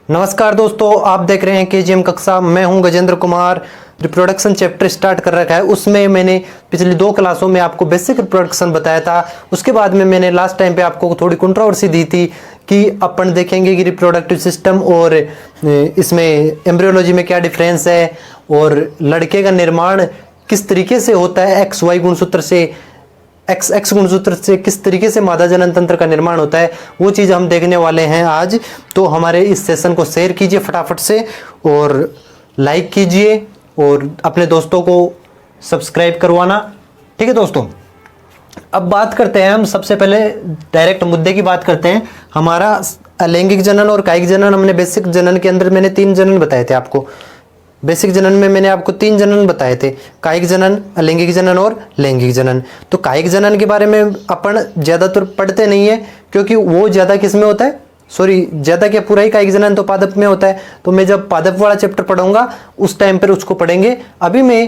नमस्कार दोस्तों, आप देख रहे हैं केजीएम कक्षा। मैं हूं Gajendra Kumar. Reproduction chapter start कर रखा है। उसमें मैंने पिछली 2 क्लासों में आपको बेसिक रिप्रोडक्शन बताया था। उसके बाद में मैंने लास्ट टाइम पे आपको थोड़ी कंट्रोवर्सी दी थी कि अपन देखेंगे कि रिप्रोडक्टिव सिस्टम और इसमें एम्ब्रियोलॉजी में क्या डिफरेंस है और लड़के का निर्माण किस तरीके से होता है, एक्स वाई गुणसूत्र से, एक्स गुणसूत्र से किस तरीके से मादा जनन तंत्र का निर्माण होता है, वो चीज़ हम देखने वाले हैं आज। तो हमारे इस सेशन को शेयर कीजिए फटाफट से और लाइक कीजिए और अपने दोस्तों को सब्सक्राइब करवाना। ठीक है दोस्तों, अब बात करते हैं हम सबसे पहले डायरेक्ट मुद्दे की बात करते हैं। हमारा अलैंगिक जनन और कायिक जनन, हमने बेसिक जनन के अंदर मैंने 3 जनन बताए थे आपको। बेसिक जनन में मैंने आपको 3 जनन बताए थे, कायिक जनन, अलैंगिक जनन और लैंगिक जनन। तो कायिक जनन के बारे में अपन ज़्यादातर पढ़ते नहीं है क्योंकि वो ज़्यादा किस में होता है, ज़्यादा क्या पूरा ही कायिक जनन तो पादप में होता है। तो मैं जब पादप वाला चैप्टर पढ़ाऊंगा उस टाइम पर उसको पढ़ेंगे। अभी मैं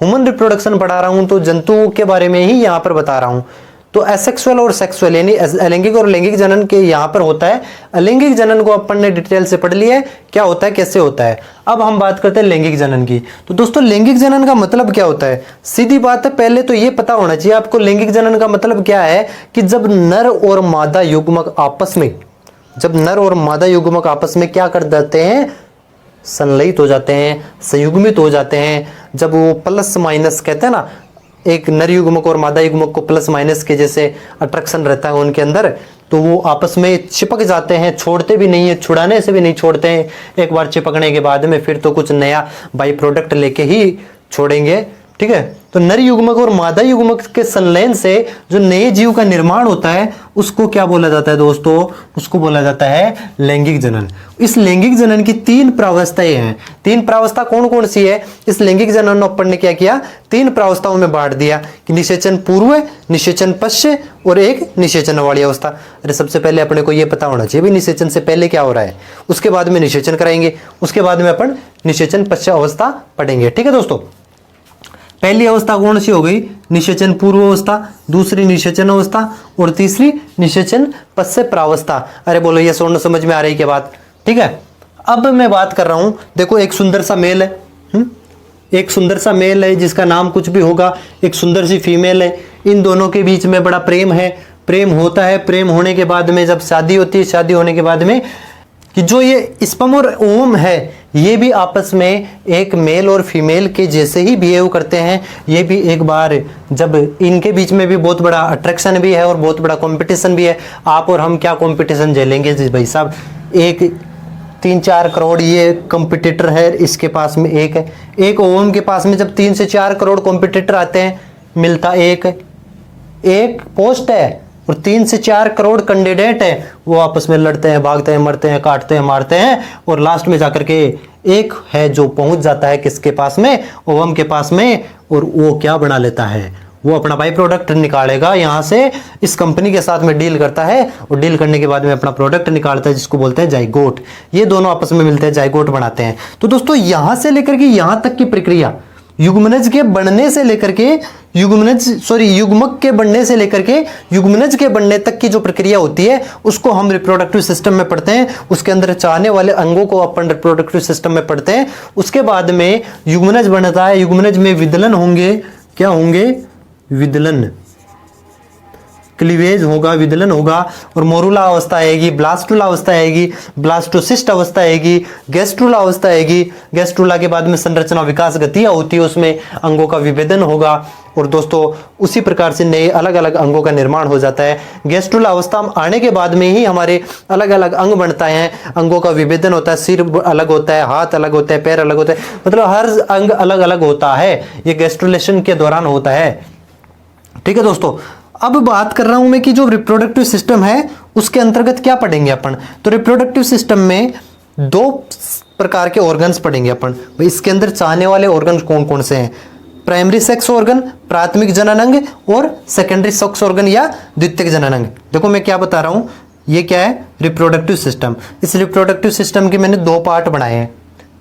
ह्यूमन रिप्रोडक्शन पढ़ा रहा हूँ तो जंतुओं के बारे में ही यहाँ पर बता रहा हूँ। तो एसेक्सुअल और सेक्सुअल यानी अलैंगिक और लैंगिक जनन के यहाँ पर होता है। अलैंगिक जनन को अपन ने डिटेल से पढ़ लिया है, क्या होता है, कैसे होता है। अब हम बात करते हैं लैंगिक जनन की। तो दोस्तों, लैंगिक जनन का मतलब क्या होता है? सीधी बात है, पहले तो ये पता होना चाहिए आपको लैंगिक जनन का मतलब क्या है कि जब नर और मादा युग्मक आपस में क्या कर देते हैं, संलयित हो जाते हैं, संयुग्मित हो जाते हैं। जब वो प्लस माइनस कहते हैं ना, एक नर युग्मक और मादा युग्मक को प्लस माइनस के जैसे अट्रैक्शन रहता है उनके अंदर, तो वो आपस में चिपक जाते हैं, छोड़ते भी नहीं है, छुड़ाने से भी नहीं छोड़ते हैं। एक बार चिपकने के बाद में फिर तो कुछ नया बाई प्रोडक्ट लेके ही छोड़ेंगे। ठीक है, तो नर युग्मक और मादा युग्मक के संलयन से जो नए जीव का निर्माण होता है उसको क्या बोला जाता है दोस्तों? उसको बोला जाता है लैंगिक जनन। इस लैंगिक जनन की 3 प्रावस्थाएं हैं। 3 प्रावस्था कौन कौन सी है? इस लैंगिक जनन अपन ने क्या किया, 3 प्रावस्थाओं में बांट दिया कि निषेचन पूर्व, निषेचन पश्च और एक निषेचन वाली अवस्था। अरे सबसे पहले अपने को यह पता होना चाहिए भी निषेचन से पहले क्या हो रहा है, उसके बाद में निषेचन कराएंगे, उसके बाद में अपन निषेचन पश्च अवस्था पढ़ेंगे। ठीक है दोस्तों, पहली अवस्था कौन सी हो गई? निषेचन पूर्व अवस्था, दूसरी निषेचन अवस्था और तीसरी निषेचन पश्च प्रावस्था। अरे बोलो, ये सोना समझ में आ रही है क्या बात? ठीक है, अब मैं बात कर रहा हूं। देखो, एक सुंदर सा मेल है, एक सुंदर सा मेल है जिसका नाम कुछ भी होगा, एक सुंदर सी फीमेल है। इन दोनों के बीच में बड़ा प्रेम है, प्रेम होता है। प्रेम होने के बाद में जब शादी होती है, शादी होने के बाद में कि जो ये स्पर्म और ओवम है ये भी आपस में एक मेल और फीमेल के जैसे ही बिहेव करते हैं। ये भी एक बार जब इनके बीच में भी बहुत बड़ा अट्रैक्शन भी है और बहुत बड़ा कंपटीशन भी है। आप और हम क्या कंपटीशन झेलेंगे जी भाई साहब? एक 3-4 करोड़ ये कंपटीटर है, इसके पास में एक है। एक ओवम के पास में जब 3 से 4 करोड़ कंपटीटर आते हैं, मिलता एक पोस्ट है और 3 से 4 करोड़ कैंडिडेट है। वो आपस में लड़ते हैं, भागते हैं, मरते हैं, काटते हैं, मारते हैं और लास्ट में जाकर के एक है जो पहुंच जाता है किसके पास में? ओवम के पास में। और वो क्या बना लेता है? वो अपना बाई प्रोडक्ट निकालेगा यहाँ से, इस कंपनी के साथ में डील करता है और डील करने के बाद में अपना प्रोडक्ट निकालता है जिसको बोलते हैं जाइगोट। ये दोनों आपस में मिलते हैं, जाइगोट बनाते हैं। तो दोस्तों, यहां से लेकर के यहां तक की प्रक्रिया, युग्मनज के बनने से लेकर के युग्मक के बनने से लेकर के युग्मनज के बनने तक की जो प्रक्रिया होती है उसको हम रिप्रोडक्टिव सिस्टम में पढ़ते हैं। उसके अंदर चाहने वाले अंगों को अपन रिप्रोडक्टिव सिस्टम में पढ़ते हैं। उसके बाद में युग्मनज बनता है, युग्मनज में विदलन होंगे, क्या होंगे? विदलन, क्लीवेज होगा, विदलन होगा और मोरुला अवस्था आएगी, ब्लास्टुला अवस्था आएगी, ब्लास्टोसिस्ट अवस्था आएगी, गैस्ट्रुला अवस्था आएगी। गैस्ट्रुला के बाद में संरचना विकास गतियां होती है, उसमें अंगों का विभेदन होगा और दोस्तों उसी प्रकार से नए अलग अलग अंगों का निर्माण हो जाता है। गैस्ट्रुला अवस्था में आने के बाद में ही हमारे अलग अलग अंग बनता है, अंगों का विभेदन होता है, सिर अलग होता है, हाथ अलग होते हैं, पैर अलग होते हैं, मतलब हर अंग अलग अलग होता है। ये गैस्ट्रुलेशन के दौरान होता है। ठीक है दोस्तों, अब बात कर रहा हूं मैं कि जो रिप्रोडक्टिव सिस्टम है उसके अंतर्गत क्या पढ़ेंगे अपन। तो रिप्रोडक्टिव सिस्टम में 2 प्रकार के ऑर्गन्स पढ़ेंगे अपन। इसके अंदर चाहने वाले ऑर्गन्स कौन कौन से हैं? प्राइमरी सेक्स ऑर्गन, प्राथमिक जनन अंग और सेकेंडरी सेक्स ऑर्गन या द्वितीयक जनन अंग। देखो मैं क्या बता रहा हूं, ये क्या है? Reproductive system. इस रिप्रोडक्टिव सिस्टम के मैंने 2 पार्ट बनाए हैं।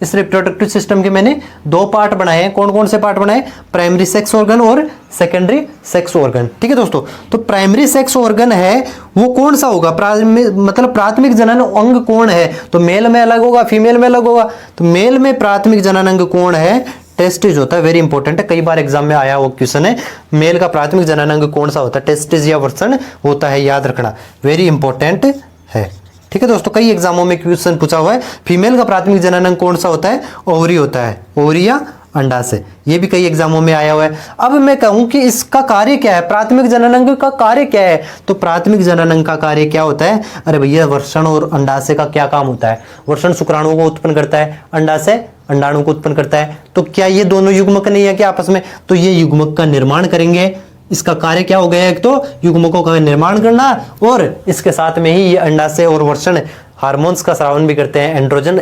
इस रिप्रोडक्टिव सिस्टम के मैंने दो पार्ट बनाए हैं। कौन कौन से पार्ट बनाए? प्राइमरी सेक्स ऑर्गन और सेकेंडरी सेक्स ऑर्गन। ठीक है दोस्तों, तो प्राइमरी सेक्स ऑर्गन है वो कौन सा होगा? मतलब प्राथमिक जनन अंग कौन है? तो मेल में अलग होगा, फीमेल में अलग होगा। तो मेल में प्राथमिक जनन अंग कौन है? टेस्टिस होता है। वेरी इंपॉर्टेंट है, कई बार एग्जाम में आया वो क्वेश्चन है, मेल का प्राथमिक जनन अंग कौन सा होता है? टेस्टिस या वृषण होता है, याद रखना, वेरी इंपॉर्टेंट है। ठीक है दोस्तों, कई एग्जामों में क्वेश्चन पूछा हुआ है, फीमेल का प्राथमिक जनन अंग कौन सा होता है? ओवरी होता है, ओवरी या अंडाशय, ये भी कई एग्जामों में आया हुआ है। अब मैं कहूं कि इसका कार्य क्या है, प्राथमिक जनन अंग का कार्य क्या है? तो प्राथमिक जनन अंग का कार्य क्या होता है? अरे भैया, वृषण और अंडाशय का क्या काम होता है? वृषण शुक्राणुओं को उत्पन्न करता है, अंडाशय अंडाणु को उत्पन्न करता है। तो क्या ये दोनों युग्मक नहीं है क्या आपस में? तो ये युग्मक का निर्माण करेंगे। इसका कार्य क्या हो गया? एक तो युग्मकों का निर्माण करना, और इसके साथ में ही ये अंडाशय और वृषण हार्मोन्स का स्रावन भी करते हैं, एंड्रोजन,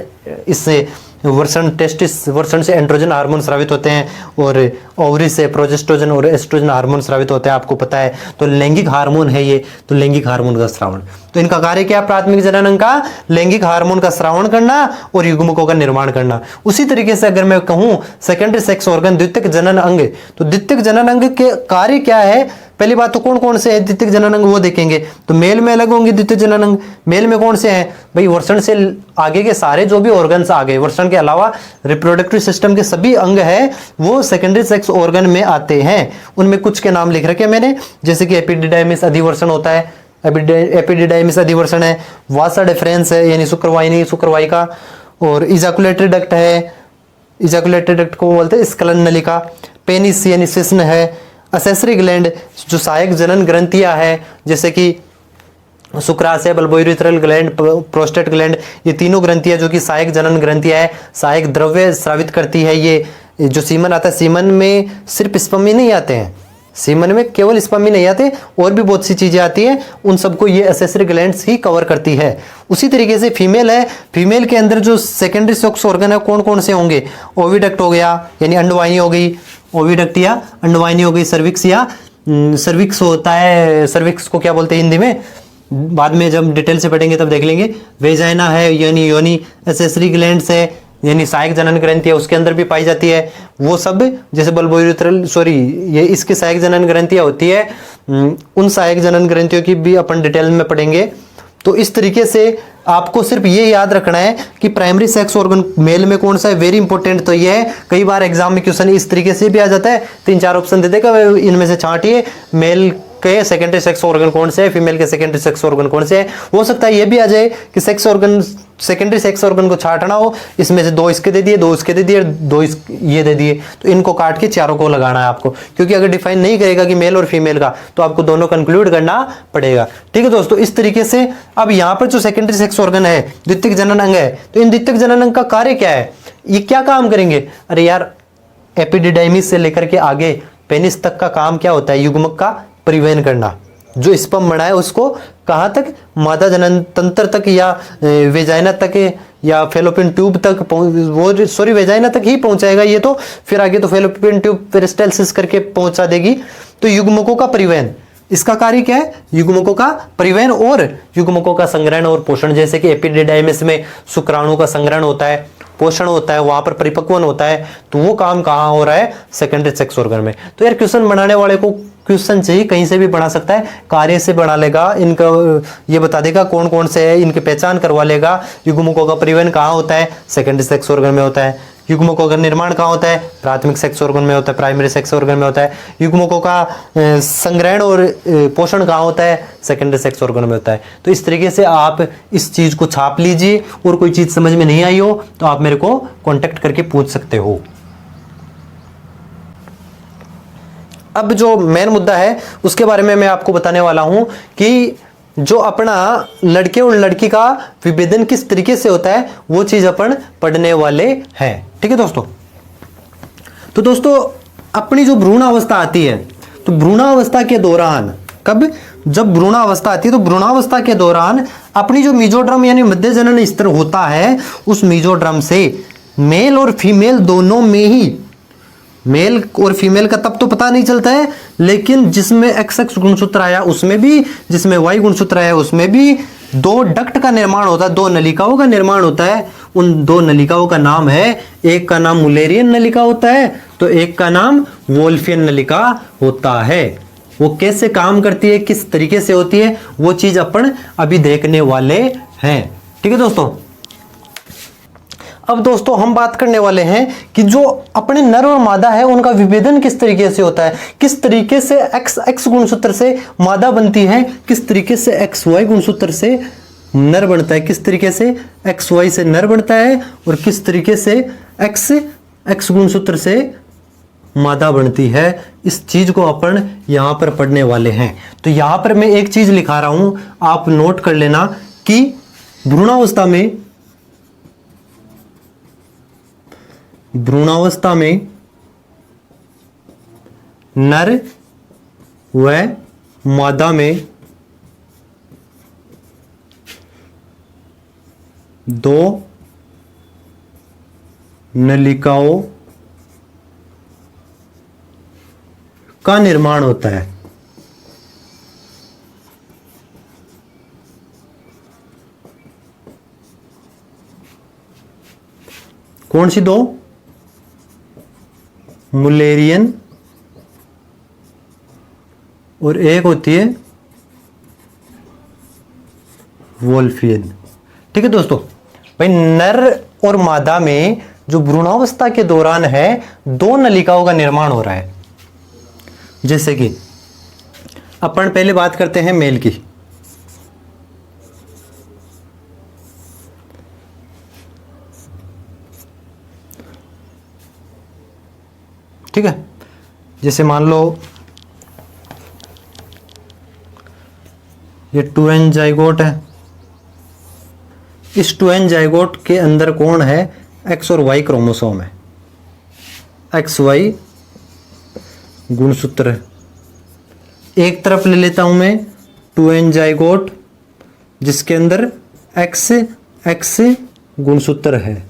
इससे वृषण टेस्टिस, वृषण से एंड्रोजन हार्मोन स्रावित होते हैं, और ओवरी से प्रोजेस्ट्रोजन और एस्ट्रोजन हार्मोन स्रावित होते हैं, आपको पता है। तो लैंगिक हार्मोन है ये, तो लैंगिक हार्मोन का स्रावण। तो इनका कार्य क्या? प्राथमिक जनन अंग का लैंगिक हार्मोन का स्रावण करना और युग्मकों का निर्माण करना। उसी तरीके से अगर मैं कहूं सेकेंडरी सेक्स ऑर्गन, द्वितीयक जनन अंग, तो द्वितीयक जनन अंग के कार्य क्या है? पहली बात तो कौन कौन से है द्वितीयक जनन अंग वो देखेंगे। तो मेल में अलग होंगे द्वितीयक जनन अंग। मेल में कौन से हैं भाई? वृषण से आगे के सारे जो भी ऑर्गन्स आ गए, वृषण के अलावा रिप्रोडक्टिव सिस्टम के सभी अंग है वो सेकेंडरी सेक्स ऑर्गन में आते हैं। उनमें कुछ के नाम लिख रखे मैंने, जैसे कि एपिडिडाइमिस अधिवृषण होता है, एपिडिडाइमिस अधिवृषण है, वासा डिफरेंस है यानी शुक्रवाहिनी शुक्रवाहिका, और इजाकुलेटरी डक्ट है, इजाकुलेटरी डक्ट को बोलते हैं स्खलन नलिका, पेनिस यानी शिश्न है, असेसरी ग्लैंड जो सहायक जनन ग्रंथियां है, जैसे कि शुक्राशय, बल्बोयूरेथ्रल ग्लैंड, प्रोस्टेट ग्लैंड, ये तीनों ग्रंथियां जो कि सहायक जनन ग्रंथियां है, सहायक द्रव्य स्रावित करती है। ये जो सीमन आता है, सीमन में सिर्फ स्पर्म ही नहीं आते हैं, सीमन में केवल स्पर्म ही नहीं आते, और भी बहुत सी चीजें आती हैं, उन सबको ये एसेसरी ग्लैंड्स ही कवर करती है। उसी तरीके से फीमेल है, फीमेल के अंदर जो सेकेंडरी सेक्स ऑर्गन है कौन कौन से होंगे? ओविडक्ट हो गया यानी अंडवाहिनी हो गई, ओविडक्ट या अंडवाहिनी हो गई, सर्विक्स या सर्विक्स होता है, सर्विक्स को क्या बोलते हैं हिंदी में, बाद में जब डिटेल से पढ़ेंगे तब देख लेंगे। वेजाइना है यानी योनी, एसेसरी ग्लैंड्स है यानी सहायक जनन ग्रंथि है, उसके अंदर भी पाई जाती है। वो सब जैसे बल्बोयूरेथ्रल, सॉरी ये इसकी सहायक जनन ग्रंथियां होती है, उन सहायक जनन ग्रंथियों की भी अपन डिटेल में पढ़ेंगे। तो इस तरीके से आपको सिर्फ ये याद रखना है कि प्राइमरी सेक्स ऑर्गन मेल में कौन सा है, वेरी इंपॉर्टेंट। तो ये है, कई बार एग्जाम में क्वेश्चन इस तरीके से भी आ जाता है, 3-4 ऑप्शन दे देगा, इनमें से छांटिए मेल के सेकेंडरी सेक्स ऑर्गन कौन से है, फीमेल के सेकेंडरी सेक्स ऑर्गन कौन से है। हो सकता है ये भी आ जाए कि sex organ, secondary sex organ को छांटना हो, इसमें से 2 इसके दे दिए, 2 इसके दे दिए, 2 ये दे दिए, तो इनको काट के चारों को लगाना है आपको, क्योंकि अगर डिफाइन नहीं करेगा कि मेल और फीमेल का, तो आपको दोनों कंक्लूड करना पड़ेगा। ठीक है दोस्तों, इस तरीके से अब यहाँ पर जो सेकेंडरी सेक्स ऑर्गन है, द्वितीयक जनन अंग है, तो इन द्वितीयक जनन अंग का कार्य क्या है, ये क्या काम करेंगे? अरे यार, एपिडिडाइमिस से लेकर के आगे पेनिस तक का काम क्या होता है? युग्मक का परिवहन करना। जो स्पर्म बना है उसको कहाँ तक? मादा जनन तंत्र तक या वेजाइना तक या फेलोपियन ट्यूब तक वो सॉरी वेजाइना तक ही पहुंचाएगा ये, तो फिर आगे तो फेलोपियन ट्यूब पेरिस्टालसिस करके पहुंचा देगी। तो युग्मकों का परिवहन, इसका कार्य क्या है? युग्मकों का परिवहन और युग्मकों का संग्रहण और पोषण। जैसे कि एपिडिडाइमिस में शुक्राणु का संग्रहण होता है, पोषण होता है, वहां पर परिपक्वन होता है, तो वो काम कहाँ हो रहा है? सेकेंडरी सेक्स ऑर्गन में। तो यार क्वेश्चन बनाने वाले को क्वेश्चन चाहिए, कहीं से भी बना सकता है, कार्य से बना लेगा, इनका ये बता देगा कौन कौन से है, इनकी पहचान करवा लेगा। युग्मकों का परिवहन कहाँ होता है? सेकेंडरी सेक्स ऑर्गन में होता है। युग्मकों का निर्माण कहाँ होता है? प्राथमिक सेक्स ऑर्गन में होता है, प्राइमरी सेक्स ऑर्गन में होता है। युग्मकों का संग्रहण और पोषण कहाँ होता है? सेकेंडरी सेक्स ऑर्गन में होता है। तो इस तरीके से आप इस चीज को छाप लीजिए, और कोई चीज समझ में नहीं आई हो तो आप मेरे को कॉन्टेक्ट करके पूछ सकते हो। अब जो मेन मुद्दा है उसके बारे में मैं आपको बताने वाला हूं कि जो अपना लड़के और लड़की का विभेदन किस तरीके से होता है, वो चीज अपन पढ़ने वाले हैं। ठीक है दोस्तों, तो दोस्तों अपनी जो भ्रूणावस्था आती है, तो भ्रूणावस्था के दौरान, कब? जब भ्रूणावस्था आती है तो भ्रूणावस्था के दौरान अपनी जो मीजोड्रम यानी मध्य जनन स्तर होता है, उस मीजोड्रम से मेल और फीमेल दोनों में ही, मेल और फीमेल का तब तो पता नहीं चलता है, लेकिन जिसमें XX गुणसूत्र आया उसमें भी, जिसमें Y गुणसूत्र आया उसमें भी, दो डक्ट का निर्माण होता है, दो नलिकाओं का निर्माण होता है। उन दो नलिकाओं का नाम है, एक का नाम मुलेरियन नलिका होता है तो एक का नाम वोल्फियन नलिका होता है। वो कैसे काम करती है, किस तरीके से होती है, वो चीज अपन अभी देखने वाले हैं। ठीक है दोस्तों। अब दोस्तों हम बात करने वाले हैं कि जो अपने नर और मादा है उनका विभेदन किस तरीके से होता है, किस तरीके से एक्स गुणसूत्र से मादा बनती है, किस तरीके से एक्स वाई गुणसूत्र से नर बनता है, किस तरीके से एक्स वाई से नर बनता है और किस तरीके से एक्स गुणसूत्र से मादा बनती है। इस चीज को अपन यहां पर पढ़ने वाले हैं। तो यहां पर मैं एक चीज लिखा रहा हूं, आप नोट कर लेना कि भ्रूणावस्था में नर व मादा में दो नलिकाओं का निर्माण होता है। कौन सी दो? मुलेरियन और एक होती है वोल्फियन। ठीक है दोस्तों। भाई नर और मादा में जो भ्रूणावस्था के दौरान है दो नलिकाओं का निर्माण हो रहा है। जैसे कि अपन पहले बात करते हैं मेल की। ठीक है, जैसे मान लो ये 2n जाइगोट है। इस 2n जाइगोट के अंदर कौन है? एक्स और वाई क्रोमोसोम है, एक्स वाई गुणसूत्र है। एक तरफ ले लेता हूं मैं 2n जाइगोट जिसके अंदर एक्स गुणसूत्र है।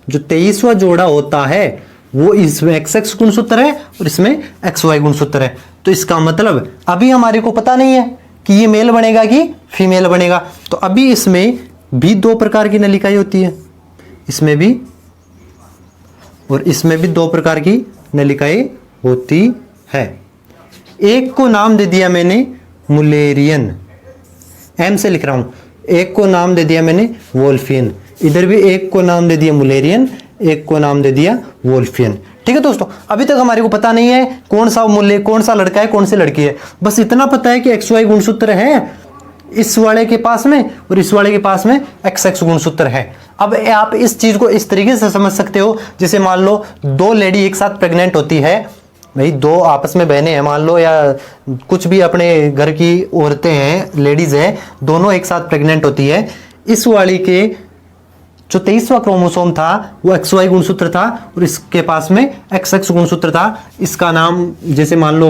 जो 23वां जोड़ा होता है वो इसमें XX गुणसूत्र है और इसमें XY गुणसूत्र है। तो इसका मतलब अभी हमारे को पता नहीं है कि ये मेल बनेगा कि फीमेल बनेगा। तो अभी इसमें भी दो प्रकार की नलिकाएं होती है, इसमें भी और इसमें भी दो प्रकार की नलिकाएं होती है। एक को नाम दे दिया मैंने मुलेरियन, एम से लिख रहा हूं। एक को नाम दे दिया मैंने वोल्फियन, इधर भी एक को नाम दे दिया मुलेरियन, एक को नाम दे दिया वोल्फियन। ठीक है दोस्तों। अभी तक हमारे को पता नहीं है कौन सा लड़का है कौन सी लड़की है। बस इतना पता है कि XY गुणसूत्र है इस वाले के पास में और इस वाले के पास में XX गुणसूत्र है। अब आप इस चीज को इस तरीके से समझ सकते हो, जैसे मान लो दो लेडी एक साथ प्रेग्नेंट होती है, भाई दो आपस में बहनें हैं मान लो, या कुछ भी अपने घर की औरतें हैं, लेडीज हैं, दोनों एक साथ प्रेग्नेंट होती है। इस वाली के जो 23वां क्रोमोसोम था वो XY गुणसूत्र था और इसके पास में XX गुणसूत्र था। इसका नाम जैसे मान लो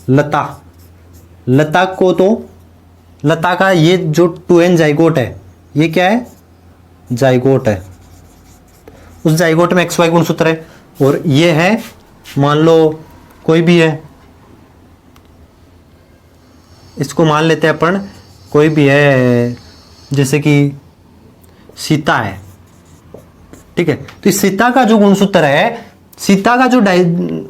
लता को, तो लता का ये जो 2n जाइगोट है ये क्या है? जाइगोट है। उस जाइगोट में XY गुणसूत्र है। और ये है मान लो कोई भी है, इसको मान लेते हैं अपन, कोई भी है जैसे कि सीता है। ठीक है, तो इस सीता का जो गुणसूत्र है, सीता का जो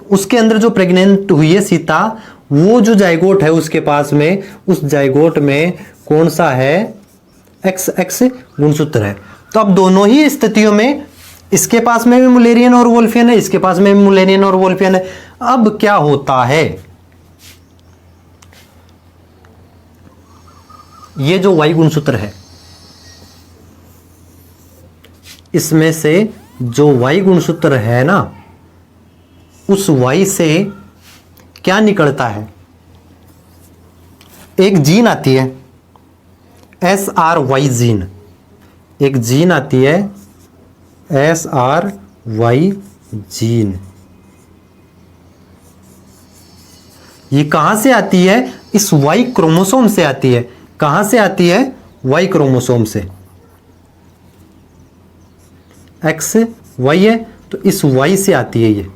उसके अंदर जो प्रेग्नेंट हुई है सीता, वो जो जाइगोट है उसके पास में, उस जाइगोट में कौन सा है? XX गुणसूत्र है। तो अब दोनों ही स्थितियों में इसके पास में भी मुलेरियन और वोल्फियन है, इसके पास में भी मुलेरियन और वोल्फियन है। अब क्या होता है, ये जो Y गुणसूत्र है इसमें से जो Y गुणसूत्र है ना, उस Y से क्या निकलता है? एक जीन आती है SRY जीन, एक जीन आती है SRY जीन। ये कहां से आती है? इस Y क्रोमोसोम से आती है। कहां से आती है? Y क्रोमोसोम से। X Y है तो इस Y से आती है ये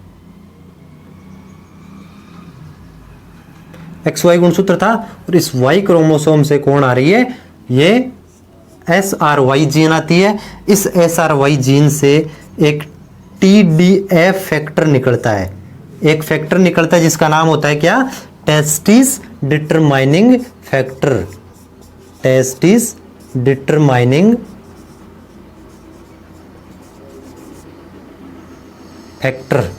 XY गुणसूत्र था और इस Y क्रोमोसोम से कौन आ रही है, ये SRY जीन आती है। इस SRY जीन से एक TDF फैक्टर निकलता है, एक फैक्टर निकलता है जिसका नाम होता है क्या, testis determining factor, testis determining factor.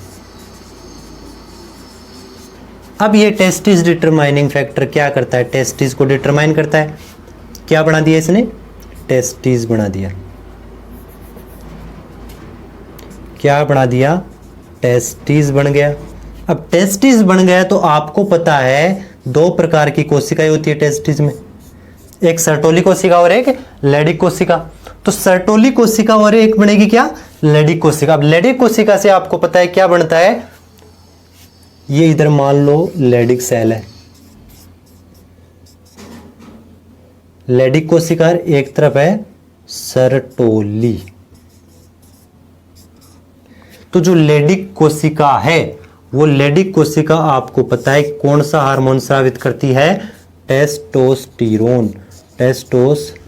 अब ये टेस्टिस डिटरमाइनिंग फैक्टर क्या करता है, टेस्टिस को डिटरमाइन करता है। क्या बना दिया इसने, टेस्टिस बना दिया। क्या बना दिया, टेस्टिस बन गया। अब टेस्टिस बन गया तो आपको पता है दो प्रकार की कोशिकाएं होती है टेस्टिस में, एक सर्टोली कोशिका और एक लैडिक कोशिका। तो सर्टोली कोशिका और एक बनेगी क्या, लैडिक कोशिका। अब लैडिक कोशिका से आपको पता है क्या बनता है, ये इधर मान लो लैडिक सेल है, लैडिक कोशिका, एक तरफ है सर्टोली। तो जो लैडिक कोशिका है वो लैडिक कोशिका आपको पता है कौन सा हार्मोन स्रावित करती है, टेस्टोस्टेरोन, टेस्टोस्टेरोन।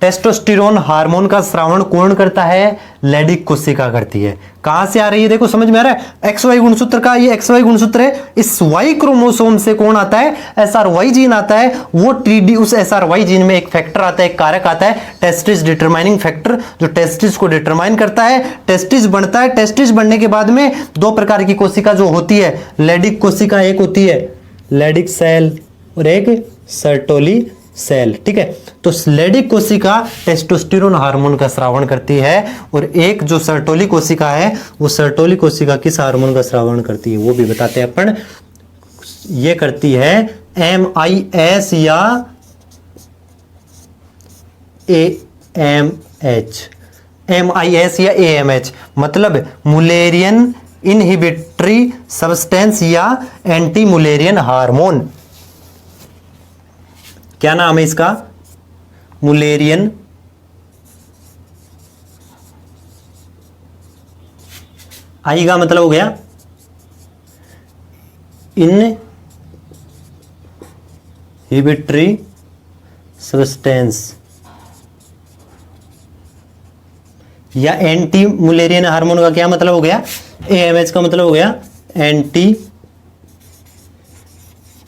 टेस्टोस्टेरोन हार्मोन का स्रावण कौन करता है, लैडिक कोशिका करती है। कहां से आ रही है, देखो समझ में आ रहा है, XY गुणसूत्र का, ये XY गुणसूत्र है, इस Y क्रोमोसोम से कौन आता है, SRY जीन आता है। वो TD, उस SRY जीन में एक फैक्टर आता है, एक कारक आता है, टेस्टिस डिटरमाइनिंग फैक्टर, जो टेस्टिस को डिटरमाइन करता है। टेस्टिस बनता है, टेस्टिस बनने के बाद में दो प्रकार की कोशिका जो होती है, लैडिक कोशिका एक होती है लैडिक सेल और एक सर्टोली सेल, ठीक है। तो लैडिक कोशिका टेस्टोस्टेरोन हार्मोन का स्रावण करती है और एक जो सर्टोली कोशिका है वो सर्टोली कोशिका किस हार्मोन का स्रावण करती है वो भी बताते हैं अपन। ये करती है MIS या AMH, MIS या AMH मतलब मुलेरियन इनहिबिटरी सब्सटेंस या एंटी मुलेरियन हार्मोन। क्या नाम है इसका, मुलेरियन आई का मतलब हो गया इनहिबिटरी सब्सटेंस या एंटी मुलेरियन हार्मोन का क्या मतलब हो गया, AMH का मतलब हो गया एंटी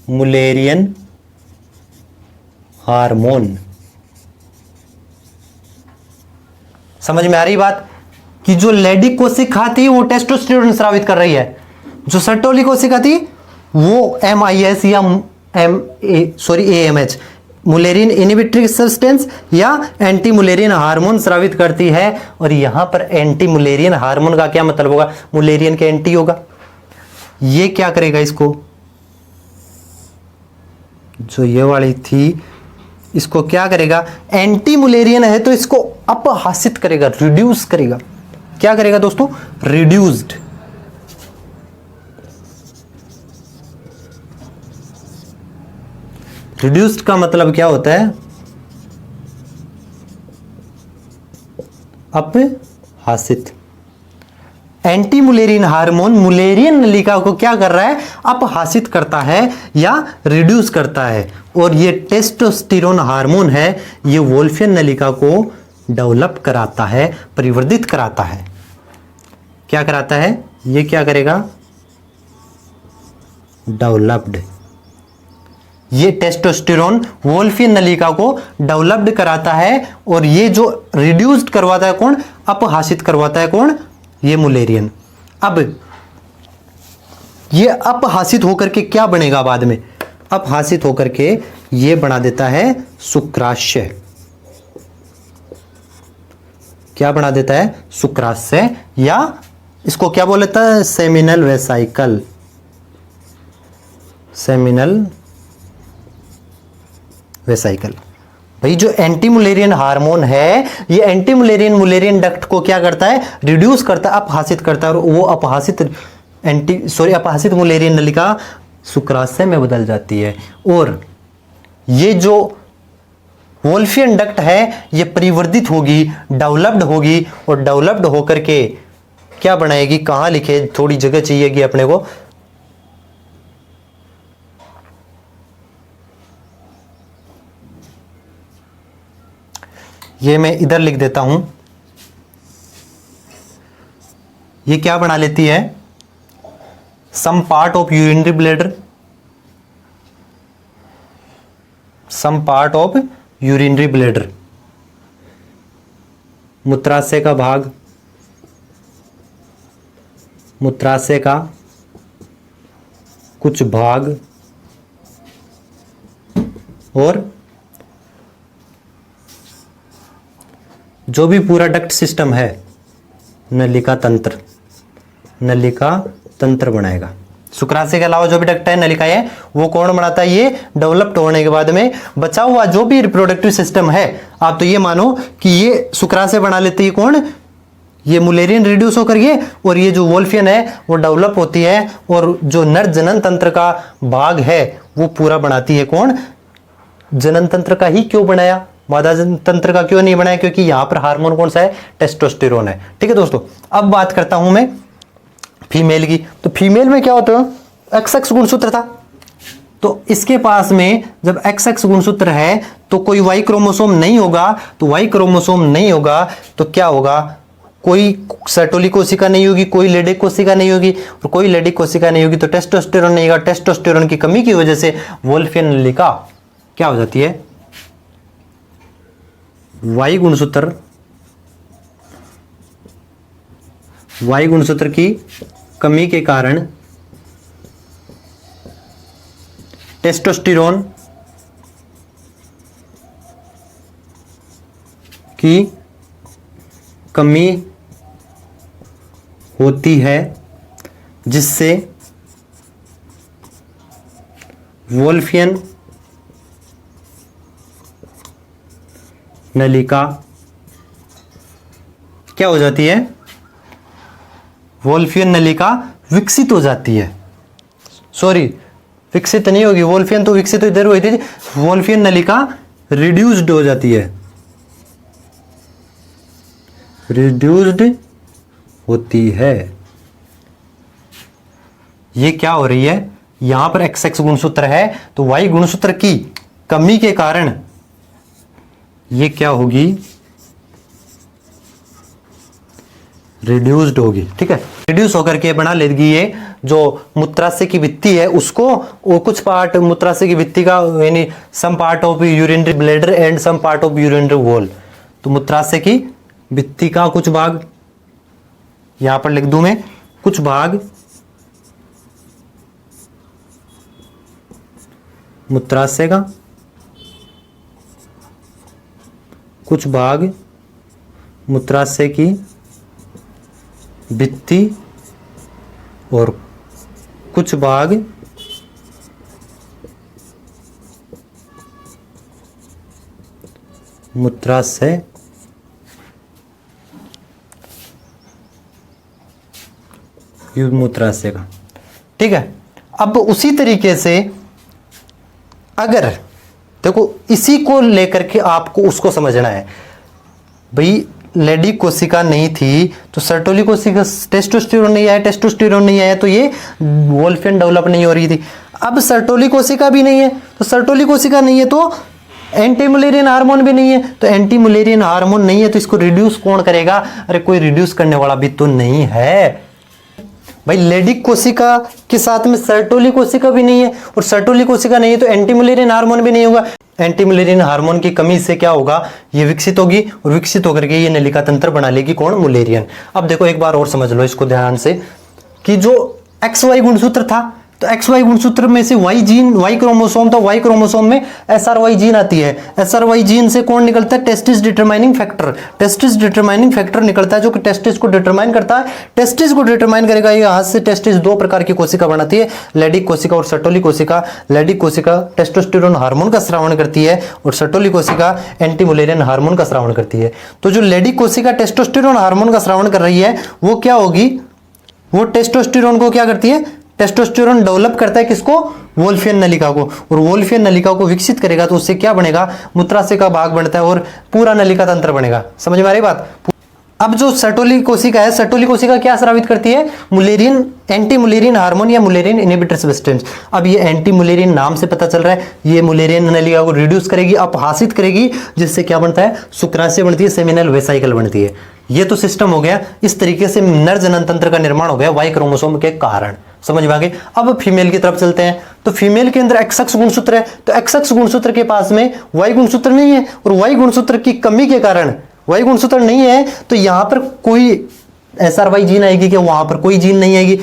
मुलेरियन हार्मोन। समझ में आ रही बात कि जो लैडिक कोशिका थी वो टेस्टोस्टेरोन स्रावित कर रही है, जो सर्टोली कोशिका थी वो MIS या AMH मुलेरियन इनहिबिटरी सब्सटेंस या एंटी मुलेरियन हार्मोन स्रावित करती है। और यहां पर एंटी मुलेरियन हार्मोन का क्या मतलब होगा, मुलेरियन के एंटी होगा। ये क्या करेगा, इसको जो ये वाली थी इसको क्या करेगा, एंटी मुलेरियन है तो इसको अपहासित करेगा, रिड्यूस करेगा। क्या करेगा दोस्तों, रिड्यूस्ड। रिड्यूस्ड का मतलब क्या होता है, अपहासित। एंटी मुलेरियन हार्मोन मुलेरियन नलिका को क्या कर रहा है, अपहासित करता है या रिड्यूस करता है। और ये टेस्टोस्टेरोन हार्मोन है, ये वोल्फियन नलिका को डेवलप कराता है, परिवर्धित कराता है। क्या कराता है, ये क्या करेगा, डेवलप्ड। ये टेस्टोस्टेरोन वोल्फियन नलिका को डेवलप्ड कराता है और ये जो रिड्यूस्ड करवाता है कौन, अपहासित करवाता है कौन, ये मुलेरियन। अब ये अपहासित होकर के क्या बनेगा बाद में, अपहासित होकर के ये बना देता है शुक्राशय। क्या बना देता है, शुक्राशय, या इसको क्या बोल लेता है, सेमिनल वेसाइकल, सेमिनल वेसाइकल। भाई जो एंटी मुलेरियन हार्मोन है ये एंटी मुलेरियन मुलेरियन डक्ट को क्या करता है, रिड्यूस करता है, अपहासित करता है। और वो अपहासित मुलेरियन नलिका शुक्राशय में बदल जाती है। और ये जो वोल्फियन डक्ट है ये परिवर्धित होगी, डेवलप्ड होगी और डेवलप्ड होकर के क्या बनाएगी, कहां लिखे, थोड़ी जगह चाहिएगी अपने को। ये मैं इधर लिख देता हूं। ये क्या बना लेती है, some part of urinary bladder, some part of urinary bladder, मूत्राशय का भाग, मूत्राशय का कुछ भाग, और जो भी पूरा डक्ट सिस्टम है, नलिका तंत्र, नलिका तंत्र बनाएगा। शुक्राशय के अलावा जो भी डक्ट है, नलिका है, वो कौन बनाता है, ये डेवलप्ड होने के बाद में बचा हुआ जो भी रिप्रोडक्टिव सिस्टम है, आप तो ये मानो कि ये शुक्राशय बना लेती है कौन, ये मुलेरियन रिड्यूस होकर ये, और ये जो वोल्फियन है वो डेवलप होती है, और जो नर जनन तंत्र का भाग है वो पूरा बनाती है कौन, जनन तंत्र का ही क्यों बनाया, मादा जनन तंत्र का क्यों नहीं बनाया, क्योंकि यहां पर हार्मोन कौन सा है, टेस्टोस्टेरोन है। ठीक है दोस्तों, अब बात करता हूं मैं फीमेल की। तो फीमेल में क्या होता है, XX गुणसूत्र था, तो इसके पास में जब XX गुणसूत्र है तो कोई Y क्रोमोसोम नहीं होगा, तो Y क्रोमोसोम नहीं होगा तो क्या होगा, कोई सर्टोली कोशिका नहीं होगी, कोई लेडिक कोशिका नहीं होगी, और कोई लेडिक कोशिका नहीं होगी तो टेस्टोस्टेरोन नहीं होगा। टेस्टोस्टेरोन की कमी की वजह से वोल्फियन नलिका क्या हो जाती है, Y गुणसूत्र की कमी के कारण टेस्टोस्टेरोन की कमी होती है, जिससे वोल्फियन नलिका क्या हो जाती है, वोल्फियन नलिका विकसित हो जाती है। सॉरी, विकसित नहीं होगी, वोल्फियन तो विकसित इधर हुई थी, वोल्फियन नलिका रिड्यूस्ड हो जाती है, रिड्यूस्ड होती है। ये क्या हो रही है, यहां पर XX गुणसूत्र है तो Y गुणसूत्र की कमी के कारण ये क्या होगी, रिड्यूस्ड होगी। ठीक है, रिड्यूस होकर के बना लेगी ये जो मूत्राशय की भित्ति है उसको, और कुछ पार्ट मूत्राशय की भित्ति का, यानी some part of urinary bladder and some part of urinary wall. तो मूत्राशय की भित्ति का कुछ भाग, यहां पर लिख दूं मैं, कुछ भाग मूत्राशय का, कुछ भाग मूत्राशय की भित्ति, और कुछ भाग मूत्राशय मूत्राशय का। ठीक है, अब उसी तरीके से अगर देखो इसी को लेकर के आपको उसको समझना है, भाई लेडिक कोशिका नहीं थी तो सर्टोली कोशिका, टेस्टोस्टेरोन नहीं आया, टेस्टोस्टेरोन नहीं आया तो ये वोल्फियन डेवलप नहीं हो रही थी। अब सर्टोली कोशिका भी नहीं है, तो सर्टोली कोशिका नहीं है तो एंटी मुलेरियन हार्मोन भी नहीं है, तो एंटी मुलेरियन हार्मोन नहीं है तो इसको रिड्यूस कौन करेगा, अरे कोई रिड्यूस करने वाला भी तो नहीं है भाई। लेडिक कोशिका के साथ में सर्टोली कोशिका भी नहीं है, और सर्टोली कोशिका नहीं है तो एंटी मुलेरियन हार्मोन भी नहीं होगा। एंटी मुलेरियन हार्मोन की कमी से क्या होगा, ये विकसित होगी, और विकसित होकर के ये नलिका तंत्र बना लेगी कौन, मुलेरियन। अब देखो एक बार और समझ लो इसको ध्यान से, कि जो XY गुणसूत्र था, तो XY गुणसूत्र में से Y जीन, Y क्रोमोसोम, तो Y क्रोमोसोम में SRY जीन आती है। SRY जीन से कौन निकलता है, testis determining factor. Testis determining factor निकलता है जो कि टेस्टिस को डिटरमाइन करता है। टेस्टिस को डिटरमाइन करेगा, ये हाथ से टेस्टिस दो प्रकार की कोशिका बनाती है, लेडिक कोशिका और सर्टोली कोशिका। लेडिक कोशिका टेस्टोस्टेरोन हार्मोन का स्रावण करती है, और सर्टोली कोशिका एंटी मुलेरियन हार्मोन का स्रावण करती है। तो जो लेडिक कोशिका टेस्टोस्टेरोन हार्मोन का स्रावण कर रही है वो क्या होगी, वो टेस्टोस्टेरोन को क्या करती है, टेस्टोस्टेरोन डेवलप करता है किसको, वोल्फियन नलिका को, और वोल्फियन नलिका को विकसित करेगा तो उससे क्या बनेगा, मूत्राशय का भाग बनता है और पूरा नलिका तंत्र बनेगा। समझ में आ रही बात। अब जो सर्टोली कोशिका है, सर्टोली कोशिका क्या स्रावित करती है? मुलेरिन, एंटी मुलेरिन हार्मोन या मुलेरिन इनहिबिटर सब्सटेंस। अब ये एंटी मुलेरिन नाम से पता चल रहा है, ये मुलेरिन नलिका को रिड्यूस करेगी, अपहासित करेगी, जिससे क्या बनता है? शुक्राशय बनती है, सेमिनल वेसाइकल बनती है। ये तो सिस्टम हो गया। इस तरीके से नर जनन तंत्र का निर्माण हो गया वाई क्रोमोसोम के कारण। समझ में आ गई? अब फीमेल की तरफ चलते हैं। तो फीमेल के अंदर XX गुणसूत्र है, तो XX गुणसूत्र के पास में वाई गुणसूत्र नहीं है, और वाई गुणसूत्र की कमी के कारण, वाई गुणसूत्र नहीं है तो यहां पर कोई SRY जीन आएगी क्या? वहां पर कोई जीन नहीं आएगी।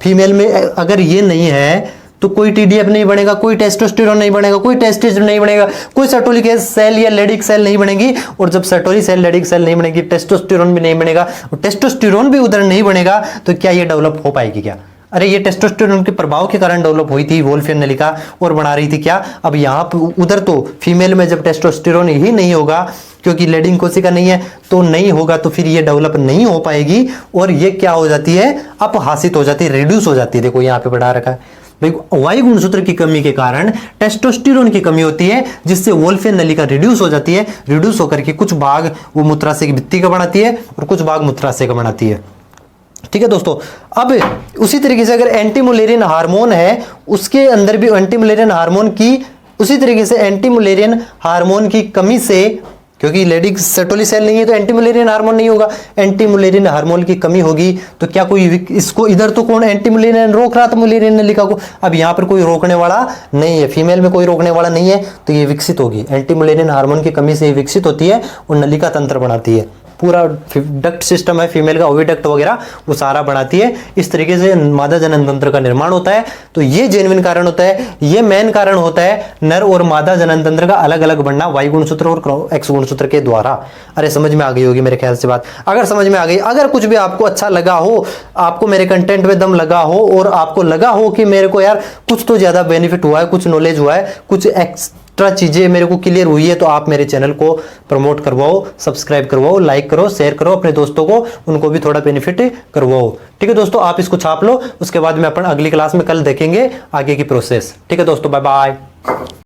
फीमेल में अगर ये नहीं है तो कोई TDF नहीं बनेगा, कोई टेस्टोस्टेरोन नहीं बनेगा, कोई टेस्टोस्टेरोन नहीं बनेगा, कोई सर्टोलिक सेल या लेडिक सेल नहीं बनेगी। और जब सर्टोली सेल, लेडिक सेल नहीं बनेगी, टेस्टोस्टेरोन भी नहीं बनेगा, और टेस्टोस्टेरोन भी उधर नहीं बनेगा, तो क्या ये डेवलप हो पाएगी क्या? अरे ये टेस्टोस्टेरोन के प्रभाव के कारण डेवलप हुई थी वोल्फियन नलिका, और बना रही थी क्या? अब यहाँ उधर तो फीमेल में जब टेस्टोस्टेरोन ही नहीं होगा, क्योंकि लेडिंग कोशिका नहीं है, तो नहीं होगा, तो फिर ये डेवलप नहीं हो पाएगी, और ये क्या हो जाती है? अपहासित हो जाती है, रिड्यूस हो जाती है। देखो यहाँ पे बढ़ा रखा है वाई गुणसूत्र की कमी के कारण टेस्टोस्टेरोन की कमी होती है, जिससे वोल्फियन नलिका रिड्यूस हो जाती है। रिड्यूस होकर के कुछ भाग वो मूत्राशय की भित्ति का बनाती है, और कुछ भाग मूत्राशय का बनाती है। ठीक है दोस्तों। अब उसी तरीके से अगर एंटी मुलेरियन हार्मोन है, उसके अंदर भी एंटी मुलेरियन हार्मोन की, उसी तरीके से एंटी मुलेरियन हार्मोन की कमी से, क्योंकि लेडिक सर्टोली सेल नहीं है तो एंटी मुलेरियन हार्मोन नहीं होगा, एंटी मुलेरियन हार्मोन की कमी होगी, तो क्या कोई इसको इधर तो कौन एंटी मुलेरियन रोक रहा था मुलेरियन नलिका को, अब यहाँ पर कोई रोकने वाला नहीं है, फीमेल में कोई रोकने वाला नहीं है, तो ये विकसित होगी। एंटी मुलेरियन हार्मोन की कमी से ये विकसित होती है और नलिका तंत्र बनाती है। पूरा डक्ट सिस्टम है फीमेल का, ओविडक्ट वगैरह वो सारा बनाती है। इस तरीके से मादा जनन तंत्र का निर्माण होता है। तो ये जेन्युइन कारण होता है, ये मेन कारण होता है नर और मादा जनन तंत्र का अलग अलग बनना वाई गुणसूत्र और एक्स गुणसूत्र के द्वारा। अरे समझ में आ गई होगी मेरे ख्याल से बात। अगर समझ में आ गई, अगर कुछ भी आपको अच्छा लगा हो, आपको मेरे कंटेंट में दम लगा हो, और आपको लगा हो कि मेरे को यार कुछ तो ज्यादा बेनिफिट हुआ है, कुछ नॉलेज हुआ है, कुछ एक्स्ट्रा चीजें मेरे को क्लियर हुई है, तो आप मेरे चैनल को प्रमोट करवाओ, सब्सक्राइब करवाओ, लाइक करो, शेयर करो अपने दोस्तों को, उनको भी थोड़ा बेनिफिट करवाओ। ठीक है दोस्तों, आप इसको छाप लो, उसके बाद में अपन अगली क्लास में कल देखेंगे आगे की प्रोसेस। ठीक है दोस्तों, बाय बाय।